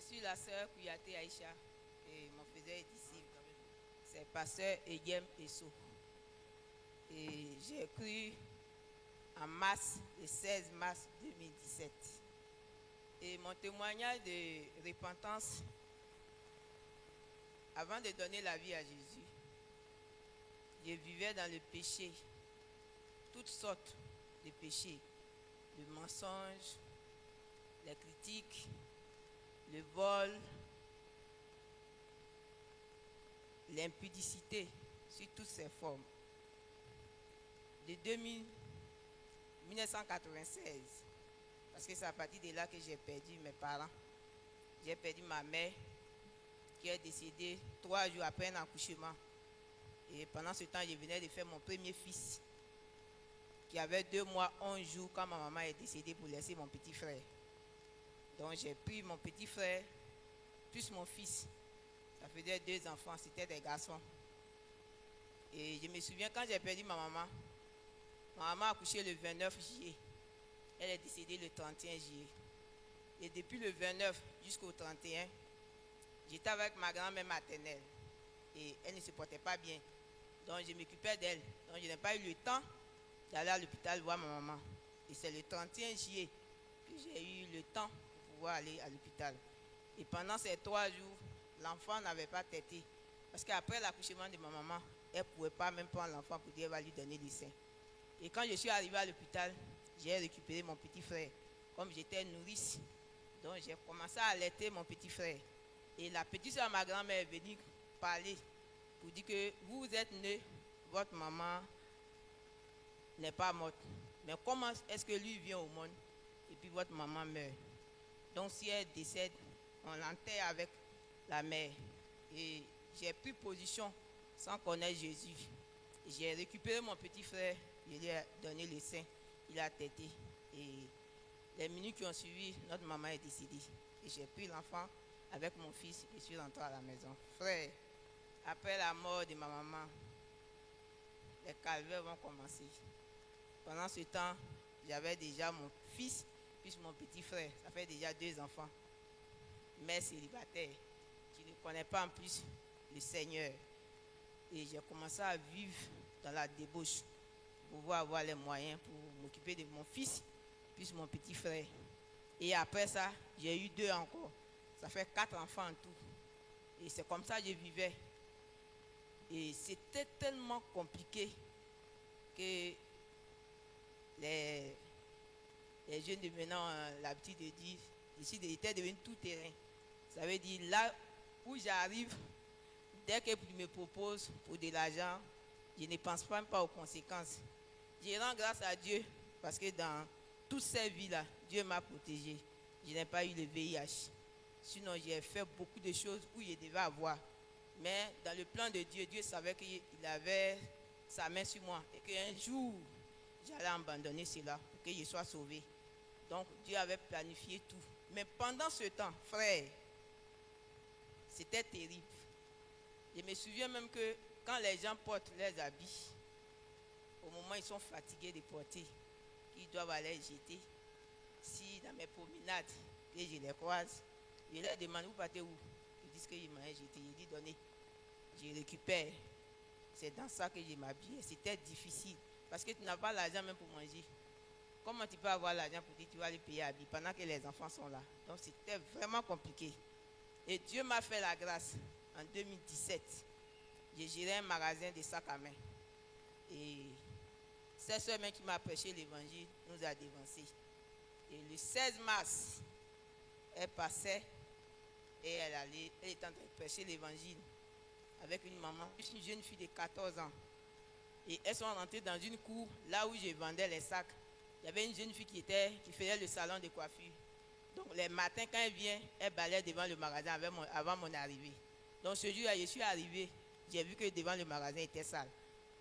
suis la sœur Kouyaté Aïcha et mon frère est disciple. C'est pasteur Egem Esso. Et j'ai cru en mars, le 16 mars 2017. Et mon témoignage de repentance, avant de donner la vie à Jésus, je vivais dans le péché, toutes sortes de péchés, le mensonge, les critiques, le vol, l'impudicité, sur toutes ses formes. De 1996, parce que c'est à partir de là que j'ai perdu mes parents. J'ai perdu ma mère, qui est décédée 3 jours après un accouchement. Et pendant ce temps, je venais de faire mon premier fils, qui avait 2 mois, 11 jours, quand ma maman est décédée pour laisser mon petit frère. Donc j'ai pris mon petit frère, plus mon fils. Ça faisait 2 enfants, c'était des garçons. Et je me souviens, quand j'ai perdu ma maman a accouché le 29 juillet. Elle est décédée le 31 juillet. Et depuis le 29 jusqu'au 31, j'étais avec ma grand-mère maternelle. Et elle ne se portait pas bien. Donc je m'occupais d'elle. Donc je n'ai pas eu le temps d'aller à l'hôpital voir ma maman. Et c'est le 31 juillet que j'ai eu le temps pour pouvoir aller à l'hôpital. Et pendant ces 3 jours, l'enfant n'avait pas tété. Parce qu'après l'accouchement de ma maman, elle ne pouvait pas même prendre l'enfant pour dire qu'elle va lui donner des seins. Et quand je suis arrivé à l'hôpital, j'ai récupéré mon petit frère. Comme j'étais nourrice, donc j'ai commencé à allaiter mon petit frère. Et la petite soeur de ma grand-mère est venue parler pour dire que vous êtes né, votre maman n'est pas morte. Mais comment est-ce que lui vient au monde et puis votre maman meurt? Donc si elle décède, on l'enterre avec la mère. Et j'ai pris position sans connaître Jésus. J'ai récupéré mon petit frère, je lui ai donné le sein, il a tété. Et les minutes qui ont suivi, notre maman est décédée. Et j'ai pris l'enfant avec mon fils et suis rentré à la maison. Frère, après la mort de ma maman, les calvaires vont commencer. Pendant ce temps, j'avais déjà mon fils puis mon petit frère. Ça fait déjà 2 enfants. Mère célibataire, qui ne connaît pas en plus le Seigneur. Et j'ai commencé à vivre dans la débauche pour pouvoir avoir les moyens pour m'occuper de mon fils puis mon petit frère. Et après ça, j'ai eu 2 encore. Ça fait 4 enfants en tout. Et c'est comme ça que je vivais. Et c'était tellement compliqué que les jeunes de maintenant ont l'habitude de dire, ici, j'étais devenu tout terrain. Ça veut dire, là où j'arrive, dès qu'ils me proposent pour de l'argent, je ne pense même pas aux conséquences. Je rends grâce à Dieu parce que dans toutes ces vies-là, Dieu m'a protégé. Je n'ai pas eu le VIH. Sinon, j'ai fait beaucoup de choses où je devais avoir. Mais dans le plan de Dieu, Dieu savait qu'il avait sa main sur moi et qu'un jour, j'allais abandonner cela pour que je sois sauvé. Donc, Dieu avait planifié tout. Mais pendant ce temps, frère, c'était terrible. Je me souviens même que quand les gens portent leurs habits, au moment où ils sont fatigués de porter, qu'ils doivent aller jeter, si dans mes promenades, que je les croise, je leur demande, vous partez où? Ils disent qu'ils m'ont jeté. Je dis, donnez. Je récupère. C'est dans ça que je m'habillais. C'était difficile. Parce que tu n'as pas l'argent même pour manger. Comment tu peux avoir l'argent pour dire que tu vas aller payer à habiller pendant que les enfants sont là? Donc c'était vraiment compliqué. Et Dieu m'a fait la grâce. En 2017, j'ai géré un magasin de sacs à main. Et c'est ce mec qui m'a prêché l'évangile nous a dévancés. Et le 16 mars, elle passait et elle était en train de prêcher l'évangile avec une maman, une jeune fille de 14 ans. Et elles sont rentrées dans une cour, là où je vendais les sacs. Il y avait une jeune fille qui faisait le salon de coiffure. Donc les matins, quand elle vient, elle balaye devant le magasin avant mon arrivée. Donc ce jour-là, je suis arrivé, j'ai vu que devant le magasin était sale.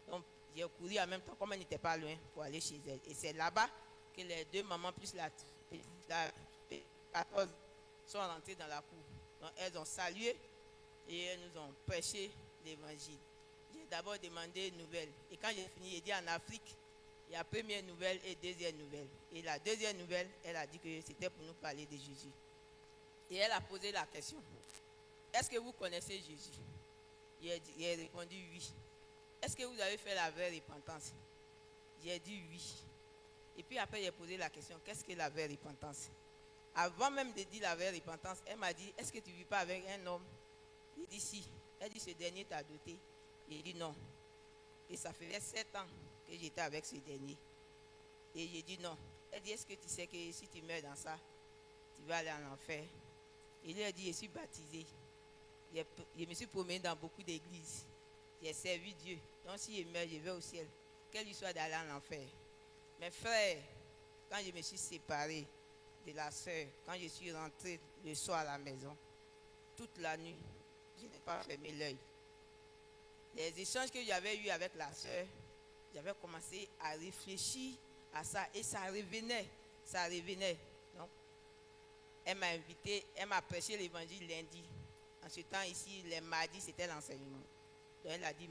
Donc j'ai couru en même temps, comme elle n'était pas loin, pour aller chez elle. Et c'est là-bas que les 2 mamans plus la 14 sont rentrées dans la cour. Donc elles ont salué et elles nous ont prêché l'évangile. J'ai d'abord demandé une nouvelle. Et quand j'ai fini, j'ai dit en Afrique, il y a première nouvelle et deuxième nouvelle. Et la deuxième nouvelle, elle a dit que c'était pour nous parler de Jésus. Et elle a posé la question. Est-ce que vous connaissez Jésus? Il a répondu oui. Est-ce que vous avez fait la vraie repentance? J'ai dit oui. Et puis après, j'ai posé la question, qu'est-ce que la vraie repentance? Avant même de dire la vraie repentance, elle m'a dit, est-ce que tu ne vis pas avec un homme? J'ai dit si. Elle dit, ce dernier t'a doté. J'ai dit non. Et ça faisait 7 ans que j'étais avec ce dernier. Et j'ai dit non. Elle dit, est-ce que tu sais que si tu meurs dans ça, tu vas aller en enfer? Et lui a dit, je suis baptisé. Je me suis promené dans beaucoup d'églises. J'ai servi Dieu. Donc si je meurs, je vais au ciel. Quelle histoire d'aller en enfer. Mes frères, quand je me suis séparé de la sœur, quand je suis rentré le soir à la maison, toute la nuit, je n'ai pas fermé l'œil. Les échanges que j'avais eus avec la sœur, j'avais commencé à réfléchir à ça et ça revenait. Donc, elle m'a invité, elle m'a prêché l'évangile lundi. En ce temps ici, les mardis, c'était l'enseignement. Donc elle a dit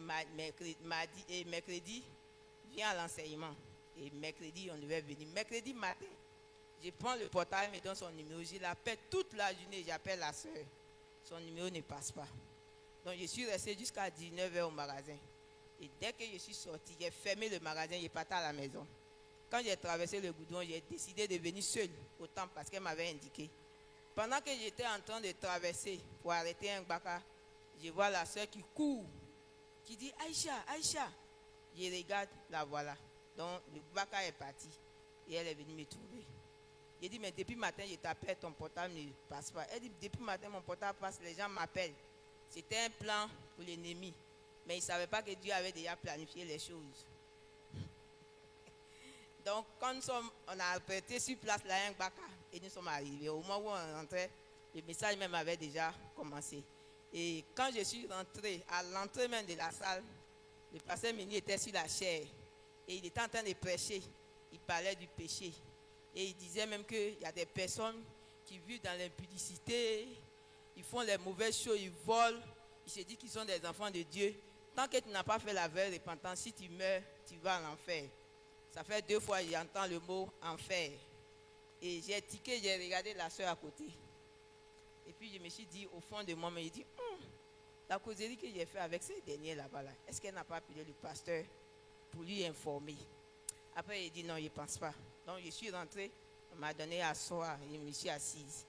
mercredi, viens à l'enseignement. Et mercredi, on devait venir. Mercredi matin, je prends le portable, je me donne son numéro. Je l'appelle toute la journée, j'appelle la soeur. Son numéro ne passe pas. Donc je suis resté jusqu'à 19h au magasin. Et dès que je suis sorti, j'ai fermé le magasin, je partais à la maison. Quand j'ai traversé le goudron, j'ai décidé de venir seule au temple parce qu'elle m'avait indiqué. Pendant que j'étais en train de traverser pour arrêter un baka, je vois la soeur qui court, qui dit Aïcha, Aïcha. Je regarde, la voilà. Donc le baka est parti et elle est venue me trouver. J'ai dit, mais depuis matin, je t'appelle, ton portable ne passe pas. Elle dit, depuis matin, mon portable passe, les gens m'appellent. C'était un plan pour l'ennemi. Mais ils ne savaient pas que Dieu avait déjà planifié les choses. Donc, quand on a prêté sur place là un baka, et nous sommes arrivés. Au moment où on rentrait, le message même avait déjà commencé. Et quand je suis rentré, à l'entrée même de la salle, le pasteur Méni était sur la chaire. Et il était en train de prêcher. Il parlait du péché. Et il disait même qu'il y a des personnes qui vivent dans l'impudicité, ils font les mauvaises choses, ils volent, ils se disent qu'ils sont des enfants de Dieu. Tant que tu n'as pas fait la vraie repentance, si tu meurs, tu vas en enfer. Ça fait 2 fois que j'entends le mot enfer. Et j'ai tiqué, j'ai regardé la soeur à côté. Et puis je me suis dit au fond de moi, mais il dit, la causerie que j'ai fait avec ces derniers là-bas, là, est-ce qu'elle n'a pas appelé le pasteur pour lui informer? Après il dit non, je ne pense pas. Donc je suis rentré, on m'a donné à asseoir et je me suis assise.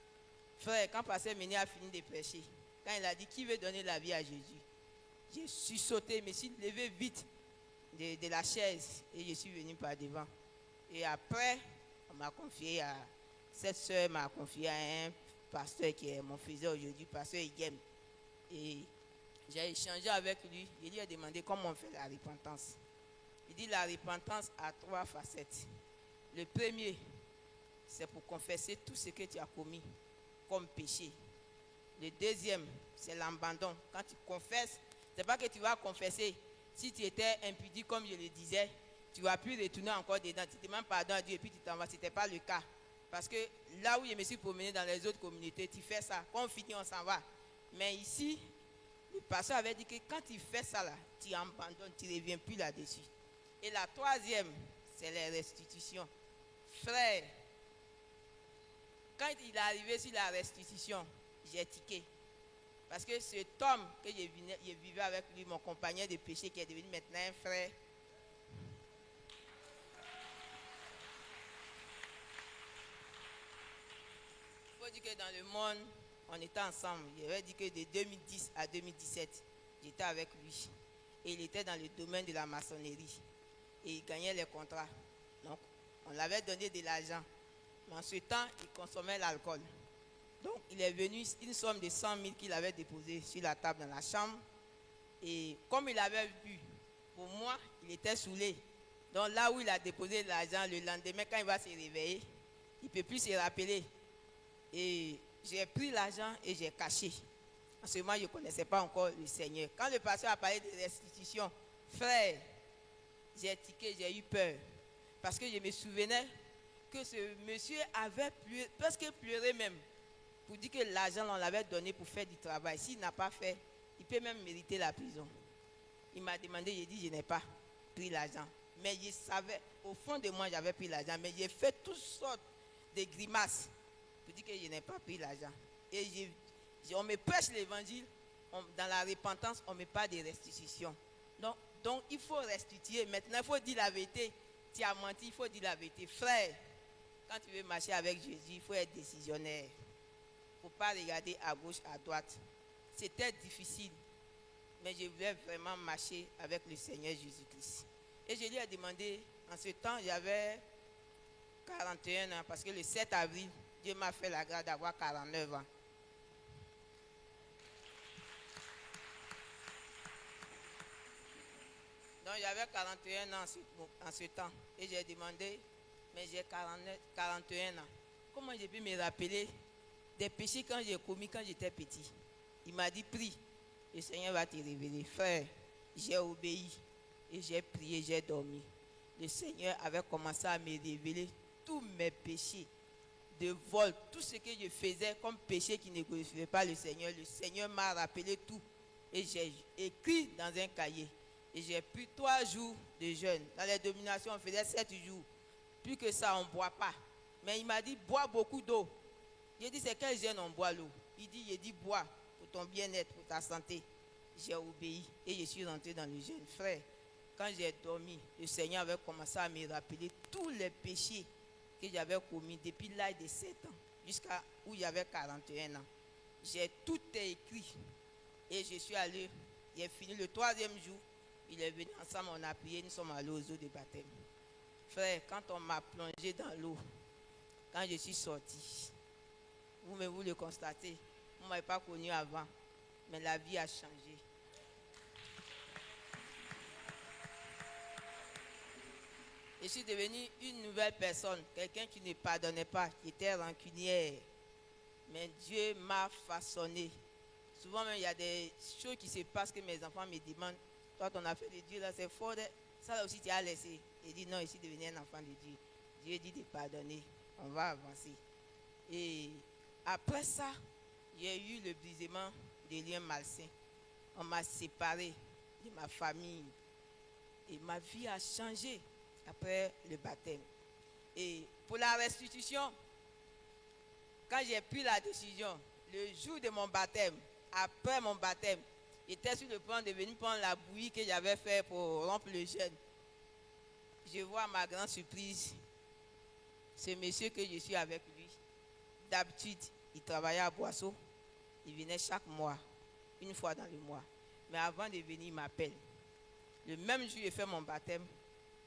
Frère, quand pasteur Méni a fini de prêcher, quand il a dit qui veut donner la vie à Jésus, je suis sauté, je me suis levé vite de la chaise et je suis venu par devant. Et après, on m'a confié à, cette soeur m'a confié à un pasteur qui est mon fils aujourd'hui, pasteur Iguem. Et j'ai échangé avec lui, je lui ai demandé comment on fait la repentance. Il dit la repentance a 3 facettes. Le premier, c'est pour confesser tout ce que tu as commis comme péché. Le deuxième, c'est l'abandon. Quand tu confesses, ce n'est pas que tu vas confesser. Si tu étais impudique, comme je le disais, tu ne vas plus retourner encore dedans. Tu demandes pardon à Dieu et puis tu t'en vas. Ce n'était pas le cas. Parce que là où je me suis promené dans les autres communautés, tu fais ça. Quand on finit, on s'en va. Mais ici, le pasteur avait dit que quand tu fais ça là, tu abandonnes, tu ne reviens plus là-dessus. Et la troisième, c'est les restitutions. Frère, quand il est arrivé sur la restitution, j'ai tiqué. Parce que cet homme que je vivais avec lui, mon compagnon de péché qui est devenu maintenant un frère, il faut dire que dans le monde, on était ensemble. J'avais dit que de 2010 à 2017, j'étais avec lui. Et il était dans le domaine de la maçonnerie. Et il gagnait les contrats. Donc, on l'avait donné de l'argent. Mais en ce temps, il consommait l'alcool. Donc, il est venu une somme de 100 000 qu'il avait déposée sur la table dans la chambre. Et comme il avait bu, pour moi, il était saoulé. Donc, là où il a déposé l'argent, le lendemain, quand il va se réveiller, il ne peut plus se rappeler. Et j'ai pris l'argent et j'ai caché. En ce moment, je ne connaissais pas encore le Seigneur. Quand le pasteur a parlé de restitution, frère, j'ai tiqué, j'ai eu peur. Parce que je me souvenais que ce monsieur avait presque pleuré même. Pour dire que l'argent, on l'avait donné pour faire du travail. S'il n'a pas fait, il peut même mériter la prison. Il m'a demandé, j'ai dit, je n'ai pas pris l'argent. Mais je savais, au fond de moi, j'avais pris l'argent. Mais j'ai fait toutes sortes de grimaces pour dire que je n'ai pas pris l'argent. Et on me prêche l'évangile, dans la repentance, on ne met pas de restitution. Donc, il faut restituer. Maintenant, il faut dire la vérité. Tu as menti, il faut dire la vérité. Frère, quand tu veux marcher avec Jésus, il faut être décisionnaire. Il ne faut pas regarder à gauche, à droite. C'était difficile, mais je voulais vraiment marcher avec le Seigneur Jésus-Christ. Et je lui ai demandé, en ce temps, j'avais 41 ans, parce que le 7 avril, Dieu m'a fait la grâce d'avoir 49 ans. Donc j'avais 41 ans en ce temps. Et j'ai demandé, mais j'ai 41 ans. Comment j'ai pu me rappeler des péchés quand j'ai commis quand j'étais petit? Il m'a dit, prie, le Seigneur va te révéler. Frère, j'ai obéi et j'ai prié, j'ai dormi. Le Seigneur avait commencé à me révéler tous mes péchés de vol, tout ce que je faisais comme péché qui ne glorifiait pas le Seigneur m'a rappelé tout. Et j'ai écrit dans un cahier. Et j'ai pris 3 jours de jeûne. Dans les dominations, on faisait 7 jours. Plus que ça, on ne boit pas. Mais il m'a dit, bois beaucoup d'eau. J'ai dit, c'est quel jeûne on boit l'eau? Il dit, bois pour ton bien-être, pour ta santé. J'ai obéi et je suis rentré dans le jeûne. Frère, quand j'ai dormi, le Seigneur avait commencé à me rappeler tous les péchés que j'avais commis depuis l'âge de 7 ans jusqu'à où il y avait 41 ans. J'ai tout écrit et je suis allé, j'ai fini le 3e jour, il est venu ensemble, on a prié, nous sommes allés aux eaux de baptême. Frère, quand on m'a plongé dans l'eau, quand je suis sorti, vous le constatez, vous ne m'avez pas connu avant, mais la vie a changé. Je suis devenue une nouvelle personne, quelqu'un qui ne pardonnait pas, qui était rancunière. Mais Dieu m'a façonné. Souvent même, il y a des choses qui se passent que mes enfants me demandent. Toi, ton affaire de Dieu, là, c'est fort. Ça là aussi, tu as laissé. Il dit non, je suis devenu un enfant de Dieu. Dieu dit de pardonner. On va avancer. Et après ça, il y a eu le brisement des liens malsains. On m'a séparé de ma famille. Et ma vie a changé après le baptême. Et pour la restitution, quand j'ai pris la décision, le jour de mon baptême, après mon baptême, j'étais sur le point de venir prendre la bouillie que j'avais fait pour rompre le jeûne. Je vois à ma grande surprise, ce monsieur que je suis avec lui. D'habitude, il travaillait à Boisseau. Il venait chaque mois, une fois dans le mois. Mais avant de venir, il m'appelle. Le même jour, j'ai fait mon baptême.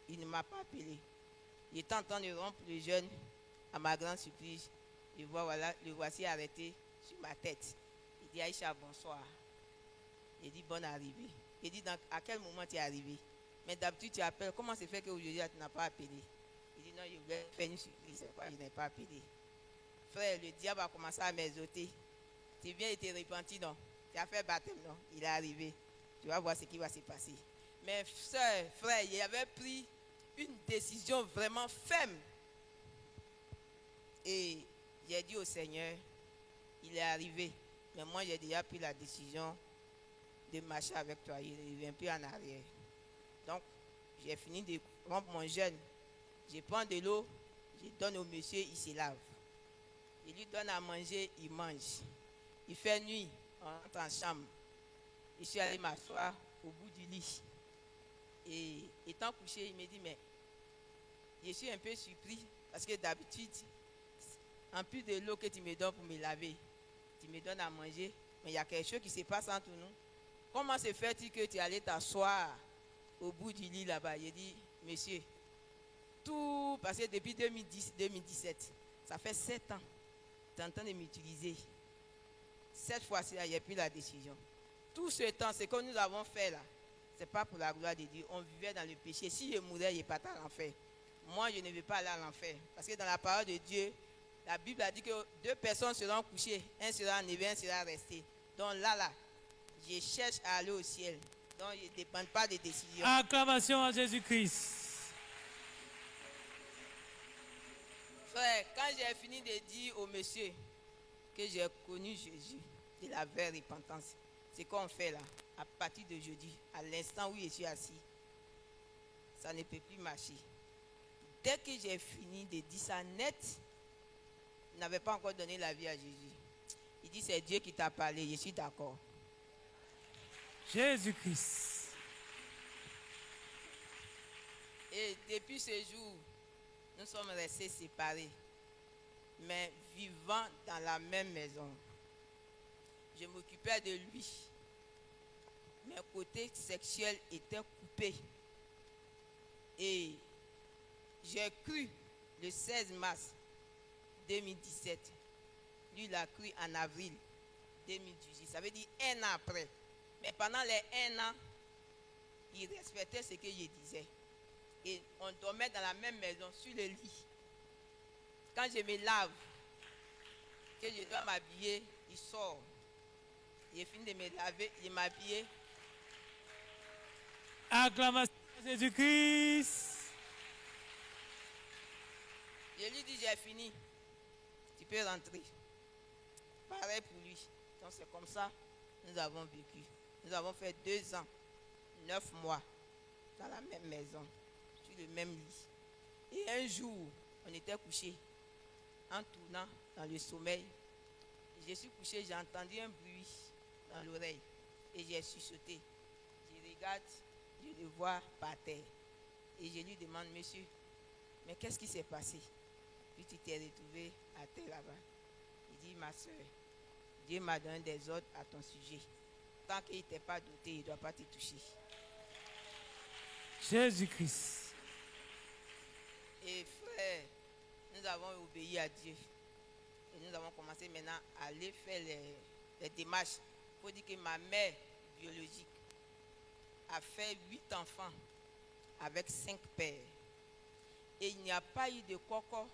Il ne m'a pas appelé. Il était en train de rompre le jeûne. À ma grande surprise, je vois, voilà, le voici arrêté sur ma tête. Il dit, Aïcha, bonsoir. Il dit, bonne arrivée. Il dit, à quel moment tu es arrivé? Mais d'habitude, tu appelles. Comment c'est fait qu'aujourd'hui, tu n'as pas appelé? Il dit, non, je voulais faire une surprise. C'est quoi, je n'ai pas appelé. Frère, le diable a commencé à m'exhorter. Tu viens et te repentis, non? Tu as fait baptême, non? Il est arrivé. Tu vas voir ce qui va se passer. Mais soeur, frère, il avait pris une décision vraiment ferme. Et j'ai dit au Seigneur, il est arrivé. Mais moi, j'ai déjà pris la décision de marcher avec toi. Il ne revient plus en arrière. Donc, j'ai fini de rompre mon jeûne. Je prends de l'eau, je donne au monsieur, il se lave. Je lui donne à manger, il mange. Il fait nuit, on rentre en chambre. Je suis allé m'asseoir au bout du lit. Et étant couché, il me dit, mais je suis un peu surpris parce que d'habitude, en plus de l'eau que tu me donnes pour me laver, tu me donnes à manger, mais il y a quelque chose qui se passe entre nous. Comment se fait-il que tu es allé t'asseoir au bout du lit là-bas? Il dit, monsieur, tout, parce que depuis 2017, ça fait 7 ans, tu es en train de m'utiliser. Cette fois-ci, j'ai pris la décision. Tout ce temps, ce que nous avons fait là, ce n'est pas pour la gloire de Dieu. On vivait dans le péché. Si je mourais, je ne pas à l'enfer. Moi, je ne veux pas aller à l'enfer. Parce que dans la parole de Dieu, la Bible a dit que 2 personnes seront couchées. Un sera enlevé, un sera resté. Donc là, je cherche à aller au ciel. Donc, je ne dépends pas des décisions. Acclamation à Jésus-Christ. Frère, quand j'ai fini de dire au monsieur que j'ai connu Jésus, de la vraie repentance, c'est qu'on fait là, à partir de jeudi, à l'instant où je suis assis, ça ne peut plus marcher. Dès que j'ai fini de dire ça net, il n'avait pas encore donné la vie à Jésus. Il dit, c'est Dieu qui t'a parlé, je suis d'accord. Jésus-Christ. Et depuis ce jour, nous sommes restés séparés, mais vivant dans la même maison. Je m'occupais de lui. Mes côtés sexuels étaient coupés. Et j'ai cru le 16 mars 2017. Lui, il a cru en avril 2018. Ça veut dire un an après. Mais pendant les un an, il respectait ce que je disais. Et on dormait dans la même maison, sur le lit. Quand je me lave, que je dois m'habiller, il sort. J'ai fini de me laver, il m'habille. Acclamation à Jésus-Christ. Je lui dis, j'ai fini. Tu peux rentrer. Pareil pour lui. Donc c'est comme ça nous avons vécu. Nous avons fait 2 ans, 9 mois dans la même maison, sur le même lit. Et un jour, on était couchés, en tournant dans le sommeil. Je suis couché, j'ai entendu un bruit dans l'oreille et j'ai sursauté. Je regarde, je le vois par terre et je lui demande, monsieur, mais qu'est-ce qui s'est passé? Puis tu t'es retrouvé à terre là-bas. Il dit, ma soeur, Dieu m'a donné des ordres à ton sujet. Tant qu'il ne t'est pas doté, il ne doit pas te toucher. Jésus-Christ. Et frère, nous avons obéi à Dieu. Et nous avons commencé maintenant à aller faire les démarches. Il faut dire que ma mère biologique a fait 8 enfants avec 5 pères. Et il n'y a pas eu de coco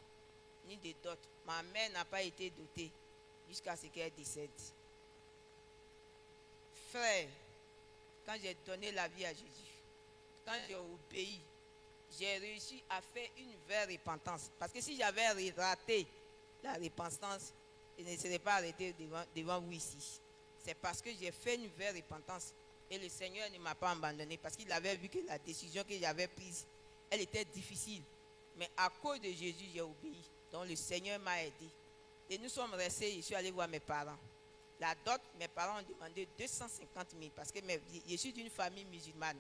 ni de dot. Ma mère n'a pas été dotée jusqu'à ce qu'elle décède. Frère, quand j'ai donné la vie à Jésus, quand j'ai obéi, j'ai réussi à faire une vraie repentance. Parce que si j'avais raté la repentance, je ne serais pas arrêté devant vous ici. C'est parce que j'ai fait une vraie repentance. Et le Seigneur ne m'a pas abandonné parce qu'il avait vu que la décision que j'avais prise, elle était difficile. Mais à cause de Jésus, j'ai obéi. Donc le Seigneur m'a aidé. Et nous sommes restés, je suis allé voir mes parents. La dot, mes parents ont demandé 250 000 parce que je suis d'une famille musulmane.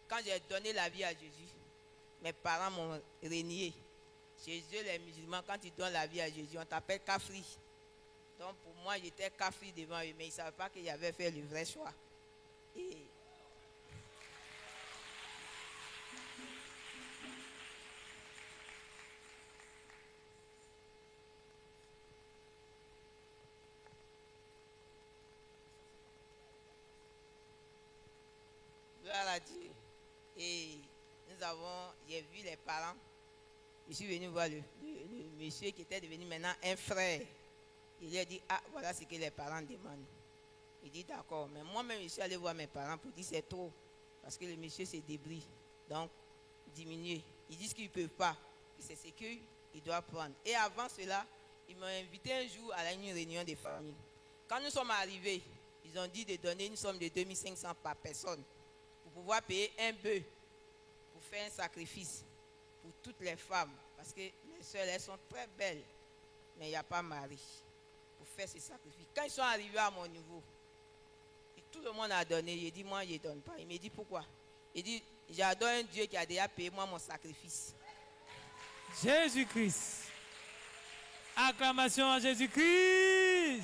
Quand j'ai donné la vie à Jésus, mes parents m'ont renié. Chez eux, les musulmans, quand ils donnent la vie à Jésus, on t'appelle kafri. Donc pour moi, j'étais kafri devant eux, mais ils ne savaient pas que j'avais fait le vrai choix. Et gloire à Dieu. Et j'ai vu les parents. Je suis venu voir le monsieur qui était devenu maintenant un frère. Il lui a dit, ah, voilà ce que les parents demandent. Il dit, d'accord. Mais moi-même, je suis allé voir mes parents pour dire, c'est trop. Parce que le monsieur s'est débris. Donc, diminuer. Ils disent qu'ils ne peuvent pas. C'est ce qu'ils doivent prendre. Et avant cela, ils m'ont invité un jour à une réunion de famille. Quand nous sommes arrivés, ils ont dit de donner une somme de 2500 par personne pour pouvoir payer un bœuf, pour faire un sacrifice pour toutes les femmes. Parce que mes soeurs, elles sont très belles, mais il n'y a pas mari pour faire ce sacrifice. Quand ils sont arrivés à mon niveau, et tout le monde a donné. J'ai dit, moi, je ne donne pas. Il me dit, pourquoi? Il dit, j'adore un Dieu qui a déjà payé moi mon sacrifice. Jésus-Christ. Acclamation à Jésus-Christ.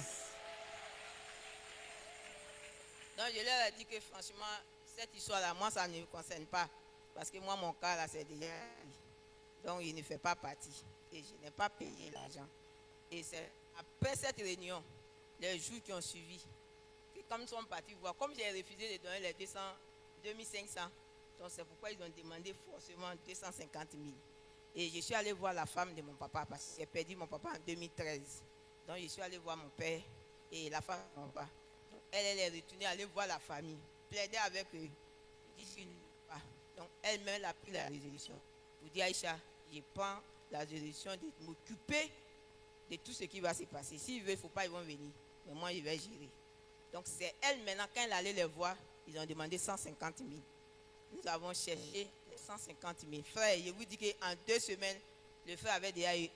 Donc je leur ai dit que franchement, cette histoire-là, moi, ça ne me concerne pas. Parce que moi, mon cas, là, c'est déjà... Donc il ne fait pas partie. Et je n'ai pas payé l'argent. Et c'est après cette réunion, les jours qui ont suivi, que comme ils sont partis voir, comme j'ai refusé de donner les 2500, donc c'est pourquoi ils ont demandé forcément 250 000. Et je suis allé voir la femme de mon papa, parce que j'ai perdu mon papa en 2013. Donc je suis allé voir mon père et la femme de mon papa. Donc, elle est retournée aller voir la famille, plaider avec eux. Donc elle-même a pris la résolution. Pour dire, Aïcha, je prends la résolution de m'occuper de tout ce qui va se passer. S'ils veulent, il ne faut pas, ils vont venir. Mais moi, je vais gérer. Donc c'est elle maintenant, quand elle allait les voir, ils ont demandé 150 000. Nous avons cherché 150 000. Frère, je vous dis qu'en 2 semaines, le frère avait déjà eu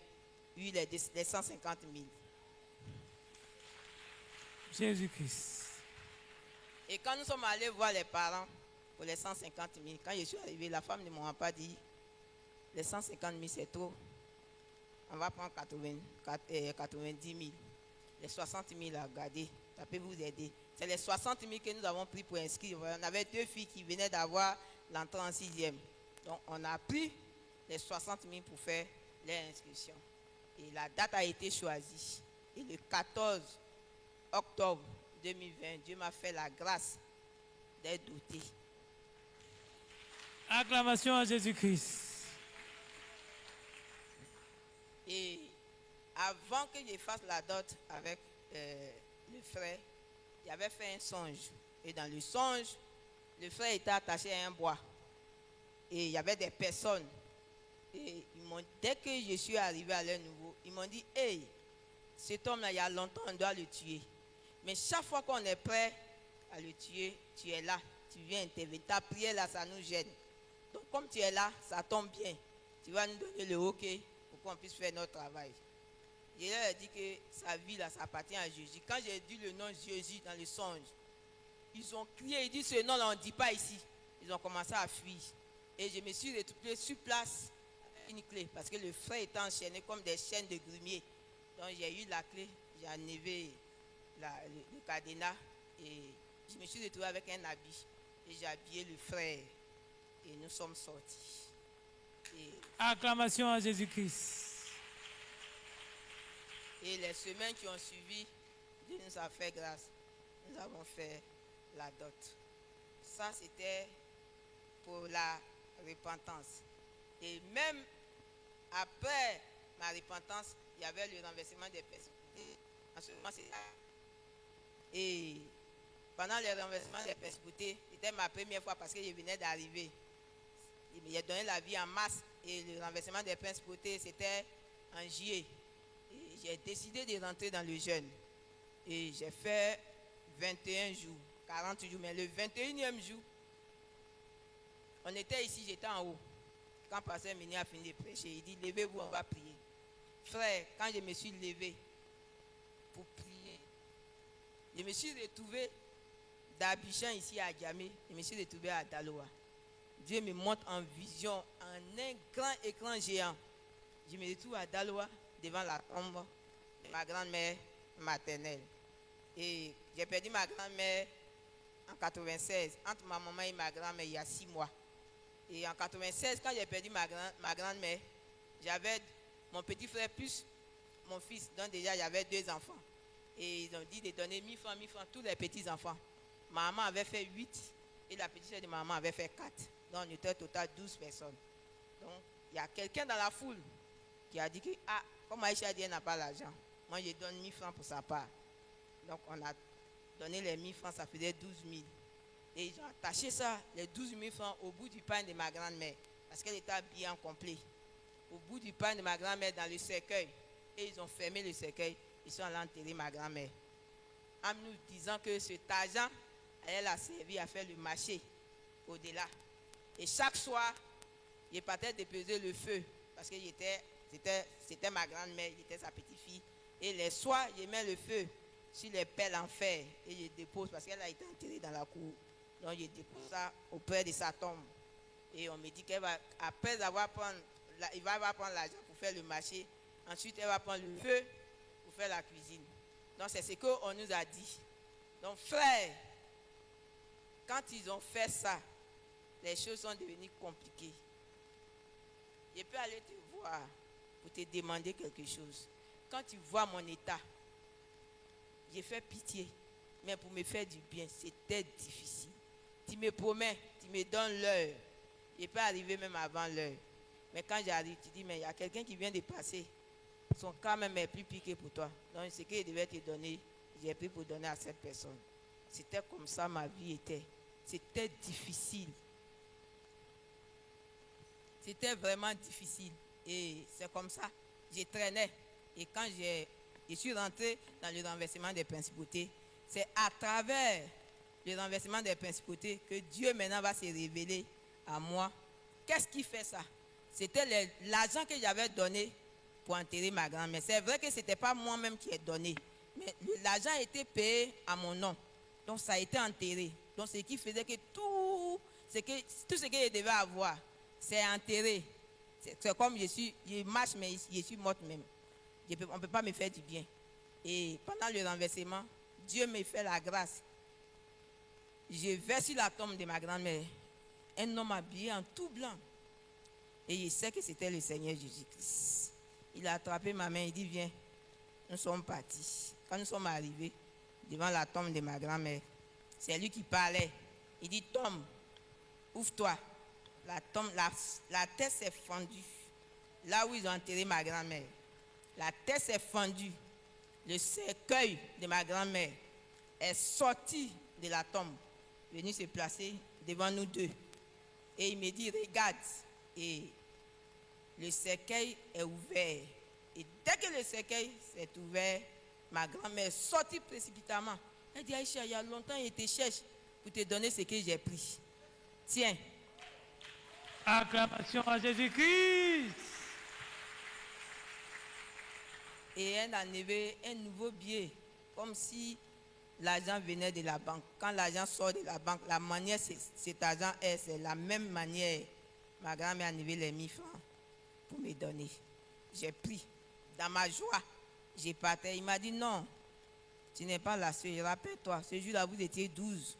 les 150 000. Jésus-Christ. Et quand nous sommes allés voir les parents pour les 150 000, quand je suis arrivé, la femme ne m'a pas dit les 150 000 c'est trop. On va prendre 90 000. Les 60 000 à garder, ça peut vous aider. C'est les 60 000 que nous avons pris pour inscrire. On avait 2 filles qui venaient d'avoir l'entrée en 6e. Donc on a pris les 60 000 pour faire l'inscription. Et la date a été choisie. Et le 14 octobre 2020, Dieu m'a fait la grâce d'être doté. Acclamation à Jésus-Christ. Et avant que je fasse la dot avec le frère, j'avais fait un songe. Et dans le songe, le frère était attaché à un bois. Et il y avait des personnes. Et dès que je suis arrivé à leur niveau, ils m'ont dit, hey, cet homme-là, il y a longtemps, on doit le tuer. Mais chaque fois qu'on est prêt à le tuer, tu es là, tu viens intervenir. Ta prière là, ça nous gêne. Donc comme tu es là, ça tombe bien. Tu vas nous donner le OK pour qu'on puisse faire notre travail. Je leur ai dit que sa vie là, ça appartient à Jésus. Quand j'ai dit le nom Jésus dans le songe, ils ont crié, ils disent ce nom là, on ne dit pas ici. Ils ont commencé à fuir. Et je me suis retrouvé sur place avec une clé parce que le frère était enchaîné comme des chaînes de grumier. Donc j'ai eu la clé, j'ai enlevé le cadenas et je me suis retrouvé avec un habit et j'ai habillé le frère et nous sommes sortis. Acclamation à Jésus-Christ. Et les semaines qui ont suivi, Dieu nous a fait grâce. Nous avons fait la dot. Ça, c'était pour la repentance. Et même après ma repentance, il y avait le renversement des persécutés. En ce moment, et pendant le renversement des persécutés, c'était ma première fois parce que je venais d'arriver. J'ai donné la vie en mars et le renversement des persécutés, c'était en juillet. Et j'ai décidé de rentrer dans le jeûne. Et j'ai fait 21 jours, 40 jours, mais le 21e jour, on était ici, j'étais en haut. Quand Pasteur Méni a fini de prêcher, il dit, levez-vous, on va prier. Frère, quand je me suis levé pour prier, je me suis retrouvé d'Abidjan ici à Djamé, je me suis retrouvé à Daloa. Dieu me montre en vision, en un grand écran géant. Je me retrouve à Daloa, devant la tombe de ma grand-mère maternelle. Et j'ai perdu ma grand-mère en 96, entre ma maman et ma grand-mère, il y a 6 mois. Et en 96, quand j'ai perdu ma grand-mère, j'avais mon petit frère plus mon fils, donc déjà j'avais 2 enfants. Et ils ont dit de donner 1000 francs, tous les petits enfants. Ma maman avait fait 8 et la petite soeur de ma maman avait fait 4. Donc on était au total 12 personnes. Donc il y a quelqu'un dans la foule qui a dit que, ah, comme Aïcha dit, elle n'a pas l'argent. Moi je donne 1000 francs pour sa part. Donc on a donné les 1000 francs, ça faisait 12 000. Et ils ont attaché ça, les 12 000 francs, au bout du pain de ma grand-mère. Parce qu'elle était bien complet. Au bout du pain de ma grand-mère, dans le cercueil. Et ils ont fermé le cercueil. Ils sont allés enterrer ma grand-mère. En nous disant que cet argent, elle a servi à faire le marché au-delà. Et chaque soir, je partais déposer le feu. Parce que c'était ma grand-mère, j'étais sa petite-fille. Et les soirs, je mets le feu sur les pelles en fer. Et je dépose, parce qu'elle a été enterrée dans la cour. Donc je dépose ça auprès de sa tombe. Et on me dit qu'elle va, après il va prendre l'argent pour faire le marché. Ensuite, elle va prendre le feu pour faire la cuisine. Donc c'est ce qu'on nous a dit. Donc frère, quand ils ont fait ça, les choses sont devenues compliquées. Je peux aller te voir pour te demander quelque chose. Quand tu vois mon état, j'ai fait pitié. Mais pour me faire du bien, c'était difficile. Tu me promets, tu me donnes l'heure. Je peux arriver même avant l'heure. Mais quand j'arrive, tu dis, mais il y a quelqu'un qui vient de passer. Son cas même est plus piqué pour toi. Donc ce qu'il devait te donner, j'ai pris pour donner à cette personne. C'était comme ça ma vie était. C'était difficile. C'était vraiment difficile. Et c'est comme ça. Je traînais. Et quand je suis rentré dans le renversement des principautés, c'est à travers le renversement des principautés que Dieu maintenant va se révéler à moi. Qu'est-ce qui fait ça? C'était l'argent que j'avais donné pour enterrer ma grand-mère. C'est vrai que ce n'était pas moi-même qui ai donné, Mais l'argent a été payé à mon nom. Donc ça a été enterré. Donc ce qui faisait que tout ce que je devais avoir, c'est enterré. C'est comme je marche, mais je suis morte même. On ne peut pas me faire du bien. Et pendant le renversement, Dieu me fait la grâce. Je vais sur la tombe de ma grand-mère. Un homme habillé en tout blanc. Et je sais que c'était le Seigneur Jésus-Christ. Il a attrapé ma main, il dit, viens. Nous sommes partis. Quand nous sommes arrivés devant la tombe de ma grand-mère, c'est lui qui parlait. Il dit, tombe, ouvre-toi. La tête s'est fendue. Là où ils ont enterré ma grand-mère. La tête s'est fendue. Le cercueil de ma grand-mère est sorti de la tombe, venu se placer devant nous deux. Et il me dit, regarde. Et le cercueil est ouvert. Et dès que le cercueil s'est ouvert, ma grand-mère est sortie précipitamment. Elle dit, Aïcha, il y a longtemps, il te cherche pour te donner ce que j'ai pris. Tiens. Acclamation à Jésus-Christ. Et elle a enlevé un nouveau billet, comme si l'argent venait de la banque. Quand l'argent sort de la banque, la manière cet argent est, c'est la même manière. Ma grand-mère a enlevé les 1000 francs pour me donner. J'ai pris. Dans ma joie, j'ai partais. Il m'a dit non, tu n'es pas la seule. Rappelle-toi, ce jour-là, vous étiez 12.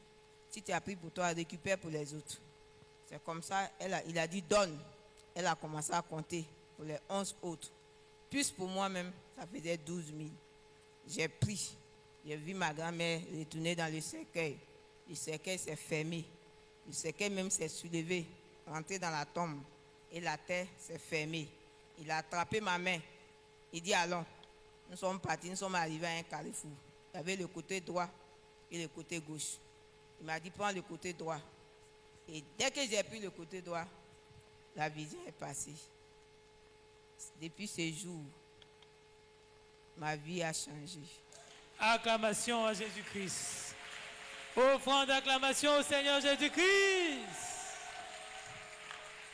Si tu as pris pour toi, récupère pour les autres. C'est comme ça, il a dit donne. Elle a commencé à compter pour les 11 autres. Plus pour moi-même, ça faisait 12 000. J'ai pris. J'ai vu ma grand-mère retourner dans le cercueil. Le cercueil s'est fermé. Le cercueil même s'est soulevé, rentré dans la tombe. Et la terre s'est fermée. Il a attrapé ma main. Il dit allons. Nous sommes partis, nous sommes arrivés à un carrefour. Il y avait le côté droit et le côté gauche. Il m'a dit prends le côté droit. Et dès que j'ai pris le côté droit, la vision est passée. Depuis ce jour, ma vie a changé. Acclamation à Jésus-Christ. Offrande d'acclamation au Seigneur Jésus-Christ.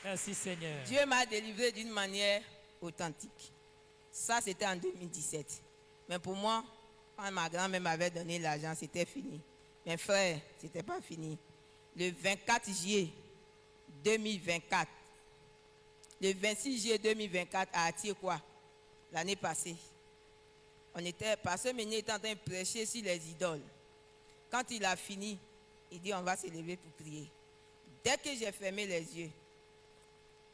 Merci Seigneur. Dieu m'a délivré d'une manière authentique. Ça, c'était en 2017. Mais pour moi, quand ma grand-mère m'avait donné l'argent, c'était fini. Mes frères, ce n'était pas fini. Le 24 juillet 2024, le 26 juillet 2024 à Atiekwa, l'année passée, Pasteur Meunier était en train de prêcher sur les idoles. Quand il a fini, il dit on va se lever pour prier. Dès que j'ai fermé les yeux,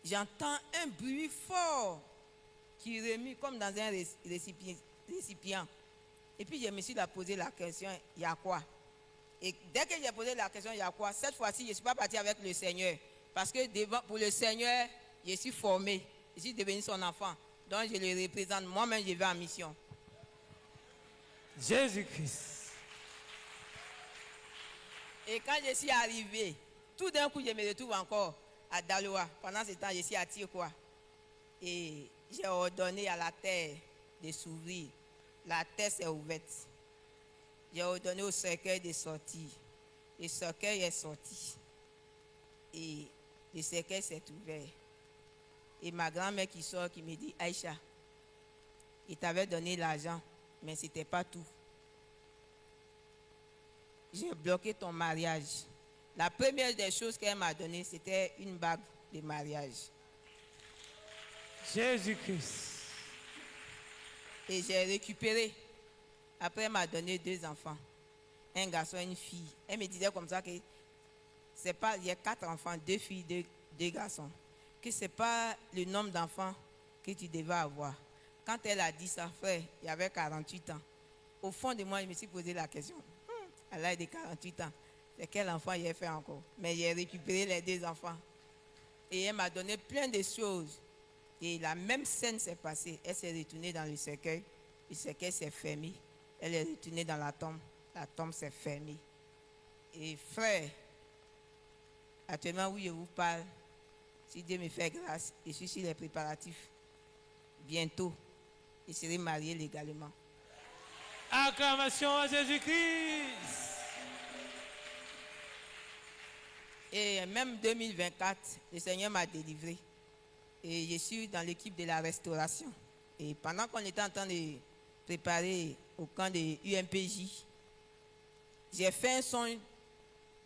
j'entends un bruit fort qui remue comme dans un récipient. Et puis je me suis posé la question, il y a quoi? Et dès que j'ai posé la question, il y a quoi? Cette fois-ci, je ne suis pas parti avec le Seigneur. Parce que pour le Seigneur, je suis formé. Je suis devenu son enfant. Donc je le représente. Moi-même, je vais en mission. Jésus-Christ. Et quand je suis arrivé, tout d'un coup, je me retrouve encore à Daloa. Pendant ce temps, je suis à Tirkwa. Et j'ai ordonné à la terre de s'ouvrir. La terre s'est ouverte. J'ai ordonné au cercueil de sortir. Le cercueil est sorti. Et le cercueil s'est ouvert. Et ma grand-mère qui sort, qui me dit, Aïcha, il t'avait donné l'argent, mais ce n'était pas tout. J'ai bloqué ton mariage. La première des choses qu'elle m'a donnée, c'était une bague de mariage. Jésus-Christ. Et j'ai récupéré. Après, elle m'a donné 2 enfants. Un garçon et une fille. Elle me disait comme ça que c'est pas, il y a 4 enfants, 2 filles, 2 garçons. Que ce n'est pas le nombre d'enfants que tu devais avoir. Quand elle a dit ça, frère, il y avait 48 ans. Au fond de moi, je me suis posé la question. À l'âge de 48 ans, c'est quel enfant j'ai fait encore? Mais j'ai récupéré les 2 enfants. Et elle m'a donné plein de choses. Et la même scène s'est passée. Elle s'est retournée dans le cercueil. Le cercueil s'est fermé. Elle est retournée dans la tombe. La tombe s'est fermée. Et frère, actuellement où je vous parle, si Dieu me fait grâce, je suis sur les préparatifs. Bientôt, je serai marié légalement. Acclamation à Jésus-Christ. Et même 2024, le Seigneur m'a délivré. Et je suis dans l'équipe de la restauration. Et pendant qu'on était en train de préparer au camp de UMPJ. J'ai fait un songe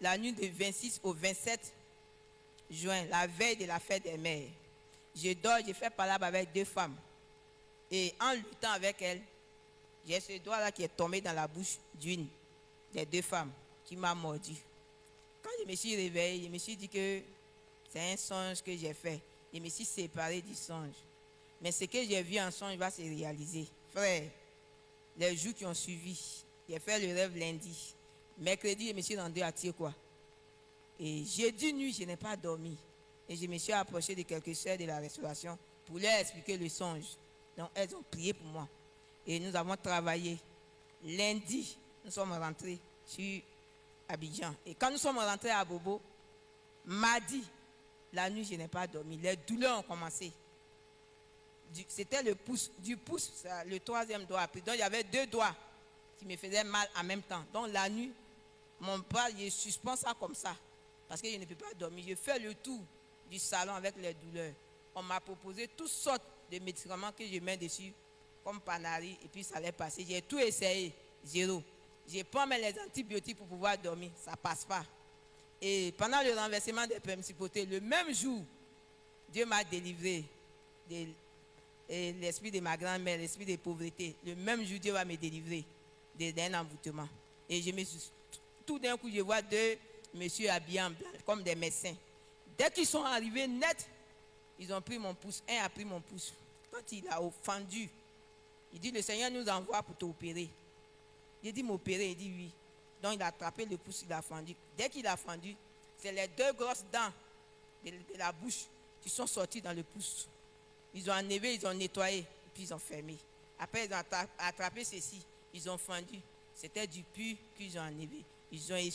la nuit du 26 au 27 juin, la veille de la fête des mères. Je dors, je fais palabre avec 2 femmes. Et en luttant avec elles, j'ai ce doigt-là qui est tombé dans la bouche d'une des 2 femmes qui m'a mordu. Quand je me suis réveillé, je me suis dit que c'est un songe que j'ai fait. Je me suis séparé du songe. Mais ce que j'ai vu en songe va se réaliser. Frère, les jours qui ont suivi, j'ai fait le rêve lundi. Mercredi, je me suis rendu à Tiekoua. Et jeudi nuit, je n'ai pas dormi. Et je me suis approché de quelques sœurs de la restauration pour leur expliquer le songe. Donc, elles ont prié pour moi. Et nous avons travaillé. Lundi, nous sommes rentrés sur Abidjan. Et quand nous sommes rentrés à Bobo, mardi, la nuit, je n'ai pas dormi. Les douleurs ont commencé. C'était le pouce. Du pouce, le 3e doigt. Donc, il y avait 2 doigts qui me faisaient mal en même temps. Donc, la nuit, mon bras, je suspends ça comme ça. Parce que je ne peux pas dormir. Je fais le tour du salon avec les douleurs. On m'a proposé toutes sortes de médicaments que je mets dessus, comme Panari, et puis ça allait passer. J'ai tout essayé, 0. Je prends les antibiotiques pour pouvoir dormir, ça ne passe pas. Et pendant le renversement des principautés, le même jour, Dieu m'a délivré de l'esprit de ma grand-mère, l'esprit de pauvreté. Le même jour, Dieu va me délivrer d'un envoûtement. Et je me suis, tout d'un coup, je vois 2 messieurs habillés en blanc, comme des médecins. Dès qu'ils sont arrivés net, ils ont pris mon pouce. Un a pris mon pouce. Quand il a fendu, il dit, le Seigneur nous envoie pour t'opérer. J'ai dit, m'opérer? Il dit, oui. Donc, il a attrapé le pouce, il a fendu. Dès qu'il a fendu, c'est les 2 grosses dents de la bouche qui sont sorties dans le pouce. Ils ont enlevé, ils ont nettoyé, puis ils ont fermé. Après, ils ont attrapé ceci, ils ont fendu. C'était du pur qu'ils ont enlevé. Ils ont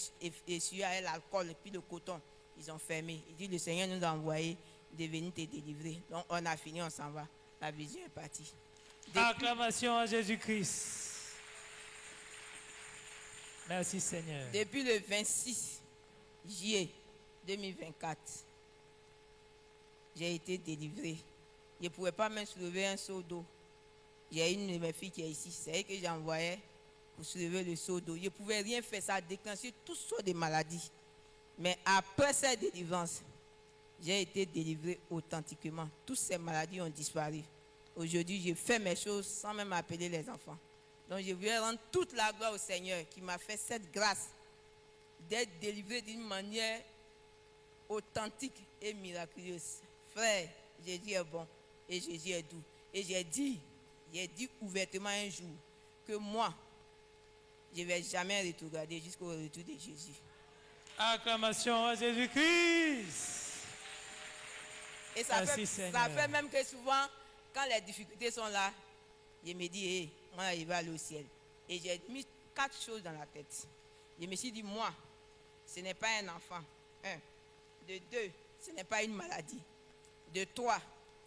essuyé avec l'alcool et puis le coton. Ils ont fermé. Il dit, le Seigneur nous a envoyé de venir te délivrer. Donc, on a fini, on s'en va. La vision est partie. Acclamation à Jésus-Christ. Merci Seigneur. Depuis le 26 juillet 2024, j'ai été délivré. Je ne pouvais pas même soulever un seau d'eau. J'ai une de mes filles qui est ici. C'est elle que j'envoyais pour soulever le seau d'eau. Je ne pouvais rien faire. Ça a déclenché toutes sortes de maladies. Mais après cette délivrance, j'ai été délivré authentiquement. Toutes ces maladies ont disparu. Aujourd'hui, je fais mes choses sans même appeler les enfants. Donc, je voulais rendre toute la gloire au Seigneur qui m'a fait cette grâce d'être délivré d'une manière authentique et miraculeuse. Frère, Jésus est bon et Jésus est doux. Et j'ai dit ouvertement un jour que moi, je ne vais jamais regarder jusqu'au retour de Jésus. Acclamation à Jésus-Christ. Et ça Merci, ça fait même que souvent, quand les difficultés sont là, je me dis, hey, moi, je vais aller au ciel. Et j'ai mis 4 choses dans la tête. Je me suis dit, moi, ce n'est pas un enfant. 1. De 2, ce n'est pas une maladie. De 3,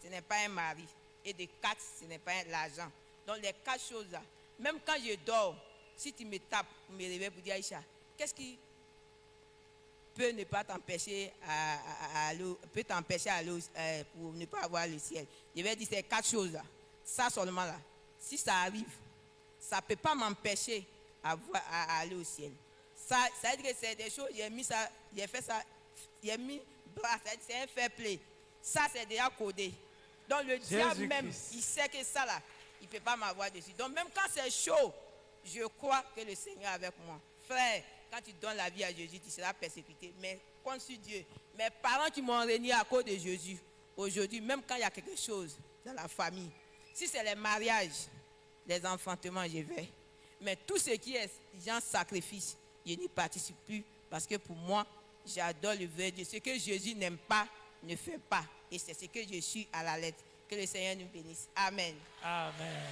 ce n'est pas un mari. Et de 4, ce n'est pas l'argent. Donc les 4 choses-là, même quand je dors, si tu me tapes, tu me réveilles pour dire, Aïcha, qu'est-ce qui peut ne pas t'empêcher peut t'empêcher pour ne pas avoir le ciel? Je vais dire ces 4 choses-là. Ça seulement là. Si ça arrive, ça ne peut pas m'empêcher à aller au ciel. Ça veut dire que c'est des choses, j'ai fait ça, j'ai mis bras, c'est un fair play. Ça, c'est déjà codé. Donc le diable même, il sait que ça là, il ne peut pas m'avoir dessus. Donc même quand c'est chaud, je crois que le Seigneur est avec moi. Frère, quand tu donnes la vie à Jésus, tu seras persécuté. Mais compte sur Dieu. Mes parents qui m'ont régné à cause de Jésus, aujourd'hui, même quand il y a quelque chose dans la famille, si c'est les mariages, les enfantements, je vais. Mais tout ce qui est genre sacrifice, je n'y participe plus. Parce que pour moi, j'adore le vrai Dieu. Ce que Jésus n'aime pas, ne fait pas. Et c'est ce que je suis à la lettre. Que le Seigneur nous bénisse. Amen. Amen.